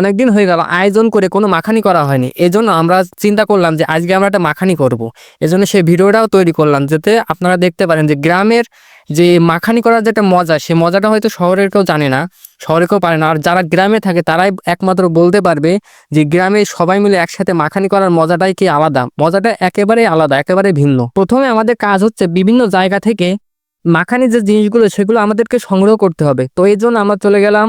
অনেকদিন হয়ে গেল আয়োজন করে কোনো মাখানি করা হয়নি, এজন্য আমরা চিন্তা করলাম যে আজকে আমরা একটা মাখানি করব। এজন্য সেই ভিডিওটাও তৈরি করলাম যাতে আপনারা দেখতে পারেন যে গ্রামের যে মাখানি করার যেটা মজা, সে মজাটা হয়তো শহরের কেউ জানে না, শহরে কেউ পারে না। আর যারা গ্রামে থাকে তারাই একমাত্র বলতে পারবে যে গ্রামে সবাই মিলে একসাথে মাখানি করার মজাটাই কি আলাদা, মজাটা একেবারে আলাদা, একেবারে ভিন্ন। প্রথমে আমাদের কাজ হচ্ছে বিভিন্ন জায়গা থেকে মাখানি যে জিনিসগুলো সেগুলো আমাদেরকে সংগ্রহ করতে হবে। তো এই জন্য আমরা চলে গেলাম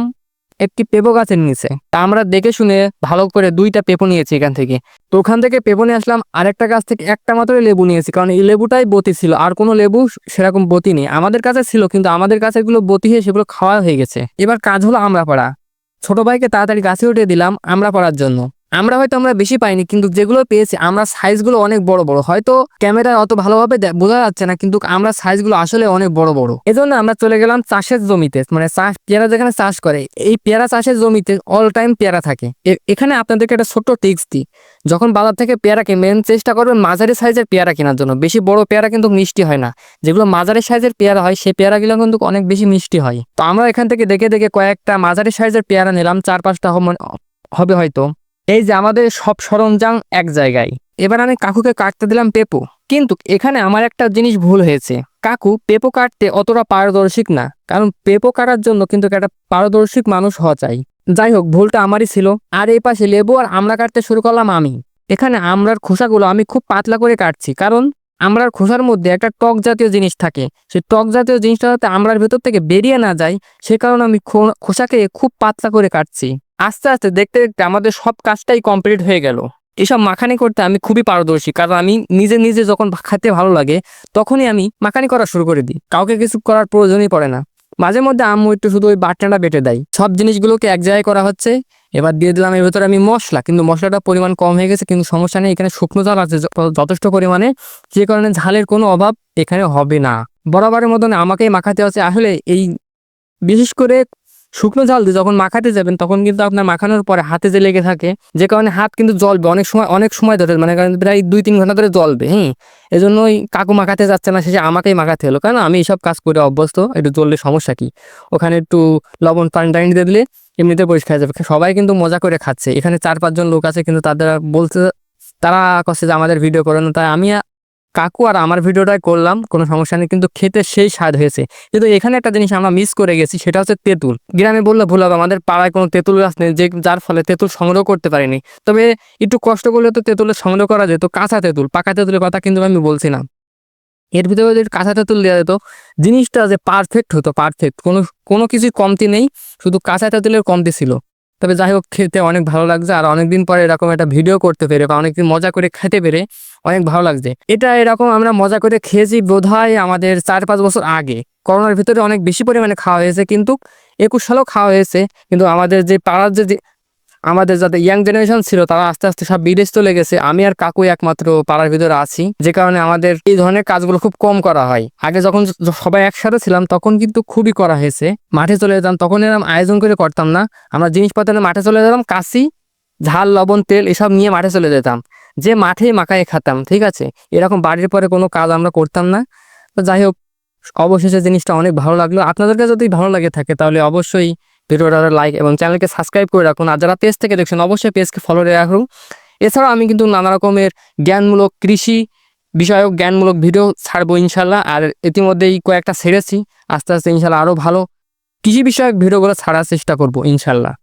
একটি পেঁপো গাছের নিচে। তা আমরা দেখে শুনে ভালো করে 2টা পেঁপো নিয়েছি এখান থেকে। তো ওখান থেকে পেঁপো নিয়ে আসলাম, আরেকটা গাছ থেকে একটা মাত্র লেবু নিয়েছি, কারণ এই লেবুটাই বতি ছিল, আর কোনো লেবু সেরকম বতি নেই। আমাদের কাছে ছিল কিন্তু আমাদের কাছে এগুলো বতি হয়ে সেগুলো খাওয়া হয়ে গেছে। এবার কাজ হলো আমরা পাড়া। ছোট ভাইকে তাড়াতাড়ি গাছে উঠে দিলাম আমরা পড়ার জন্য। আমরা বেশি পাইনি, কিন্তু যেগুলো পেয়েছি আমরা সাইজগুলো অনেক বড় বড়, হয়তো ক্যামেরায় অত ভালোভাবে বোঝা যাচ্ছে না, কিন্তু আমরা সাইজগুলো আসলে অনেক বড় বড়। এজন্য আমরা চলে গেলাম চাষের জমিতে, মানে পেয়ারা যেখানে চাষ করে, এই পেয়ারা চাষের জমিতে অল টাইম পেয়ারা থাকে। এখানে আপনাদেরকে একটা ছোট্ট টিপস দিই, যখন বাজার থেকে পেয়ারা কিনবেন চেষ্টা করবেন মাঝারি সাইজের পেয়ারা কেনার জন্য। বেশি বড় পেয়ারা কিন্তু মিষ্টি হয় না, যেগুলো মাঝারি সাইজের পেয়ারা হয় সেই পেয়ারাগুলো কিন্তু অনেক বেশি মিষ্টি হয়। তো আমরা এখান থেকে দেখে দেখে কয়েকটা মাঝারি সাইজের পেয়ারা নিলাম, 4-5টা হবে হয়তো। এই যে আমাদের সব সরঞ্জাম এক জায়গায়। এবার আমি কাকুকে কাটতে দিলাম পেঁপো, কিন্তু এখানে আমার একটা জিনিস ভুল হয়েছে। কাকু পেঁপো কাটতে অতটা পারদর্শিক না, কারণ পেঁপো কাটার জন্য কিন্তু একটা পারদর্শিক মানুষ হওয়া চাই। যাই হোক, ভুলটা আমারই ছিল। আর এই পাশে লেবু আর আমড়া কাটতে শুরু করলাম আমি। এখানে আমড়ার খোসাগুলো আমি খুব পাতলা করে কাটছি, কারণ আমড়ার খোসার মধ্যে একটা টক জাতীয় জিনিস থাকে। সেই টক জাতীয় জিনিসটা যাতে আমড়ার ভেতর থেকে বেরিয়ে না যায়, সে কারণে আমি খোসাকে খুব পাতলা করে কাটছি। আস্তে আস্তে দেখতে দেখতে আমাদের সব কাজটাই কমপ্লিট হয়ে গেল। এসব মাখানি করতে আমি খুবই পারদর্শী, কারণ আমি নিজে নিজে যখন খেতে ভালো লাগে তখনই আমি মাখানি করা শুরু করে দিই, কাউকে কিছু করার প্রয়োজনই পড়ে না। মাঝে মধ্যে আম্মু একটু শুধু ওই বাটনাটা বেটে দেয়। সব জিনিসগুলোকে এক জায়গায় করা হচ্ছে। এবার দিয়ে দিলাম এর ভেতরে আমি মশলা, কিন্তু মশলাটার পরিমাণ কম হয়ে গেছে, কিন্তু সমস্যা নেই, এখানে শুকনো ঝাল আছে যথেষ্ট পরিমাণে, যে কারণে ঝালের কোনো অভাব এখানে হবে না। বরাবরের মতন আমাকেই মাখাতে হচ্ছে। আসলে এই বিশেষ করে শুকনো ঝাল দিয়ে যখন মাখাতে যাবেন তখন কিন্তু আপনার মাখানোর পরে হাতে যে লেগে থাকে, যে কারণে হাত কিন্তু জ্বলবে অনেক সময় ধরে, মানে প্রায় 2-3 ঘন্টা ধরে জ্বলবে। এজন্যই কাকু মাখাতে যাচ্ছে না, শেষে আমাকেই মাখাতে হলো, কারণ আমি এইসব কাজ করে অভ্যস্ত। একটু জ্বললে সমস্যা কি, ওখানে একটু লবণ পানি টানি দিয়ে দিলে এমনিতে পরিষ্কার হয়ে যাবে। সবাই কিন্তু মজা করে খাচ্ছে, এখানে 4-5 জন লোক আছে, কিন্তু তারা কচ্ছে যে আমাদের ভিডিও করে না, তাই আমি কাকু আর আমার ভিডিওটাই করলাম, কোনো সমস্যা নেই, কিন্তু খেতে সেই স্বাদ হয়েছে। কিন্তু এখানে একটা জিনিস আমরা মিস করে গেছি, সেটা হচ্ছে তেঁতুল। গ্রামে বললে ভুল হবে, আমাদের পাড়ায় কোনো তেঁতুল গাছ নেই, যার ফলে তেঁতুল সংগ্রহ করতে পারিনি। তবে একটু কষ্ট করলে তো তেঁতুলের সংগ্রহ করা যেত। কাঁচা তেঁতুল, পাকা তেঁতুলের কথা কিন্তু আমি বলছি না। এর ভিতরে যদি কাঁচা তেঁতুল দেওয়া যেত, জিনিসটা যে পারফেক্ট হতো, পারফেক্ট, কোনো কিছুই কমতি নেই, শুধু কাঁচা তেঁতুলের কমতি ছিল। তবে যাই হোক, খেতে অনেক ভালো লাগছে, আর অনেকদিন পরে এরকম একটা ভিডিও করতে পেরে বা অনেকদিন মজা করে খেতে পেরে অনেক ভালো লাগছে। এটা এরকম আমরা মজা করে খেয়েছি বোধহয় আমাদের 4-5 বছর আগে। করোনার ভিতরে অনেক বেশি পরিমাণে খাওয়া হয়েছে, কিন্তু 21 সালেও খাওয়া হয়েছে। কিন্তু আমাদের যে পাড়ার আমাদের যাতে ইয়াং জেনারেশন ছিল তারা আস্তে আস্তে সব বিদেশ চলে গেছে। আমি আর কাকু একমাত্র পাড়ার ভিতরে আছি, যে কারণে আমাদের এই ধরনের কাজগুলো খুব কম করা হয়। আগে যখন সবাই একসাথে ছিলাম তখন কিন্তু খুবই করা হয়েছে। মাঠে চলে যেতাম, তখন এরকম আয়োজন করে করতাম না। আমরা জিনিসপত্র মাঠে চলে যেতাম, কাশি, ঝাল, লবণ, তেল এসব নিয়ে মাঠে চলে যেতাম, যে মাঠে মাখায় খেতাম। ঠিক আছে, এরকম বাড়ির পরে কোনো কাজ আমরা করতাম না। তো যাই হোক, অবশেষে জিনিসটা অনেক ভালো লাগলো। আপনাদেরকে যদি ভালো লাগে থাকে তাহলে অবশ্যই ভিডিওটা লাইক এবং চ্যানেলকে সাবস্ক্রাইব করে রাখুন। আর যারা পেজ থেকে দেখছেন অবশ্যই পেজকে ফলো দিয়ে রাখুন। এছাড়াও আমি কিন্তু নানা রকমের জ্ঞানমূলক, কৃষি বিষয়ক জ্ঞানমূলক ভিডিও ছাড়বো ইনশাল্লাহ। আর ইতিমধ্যেই কয়েকটা ছেড়েছি, আস্তে আস্তে ইনশাল্লাহ আরও ভালো কৃষি বিষয়ক ভিডিওগুলো ছাড়ার চেষ্টা করবো ইনশাল্লাহ।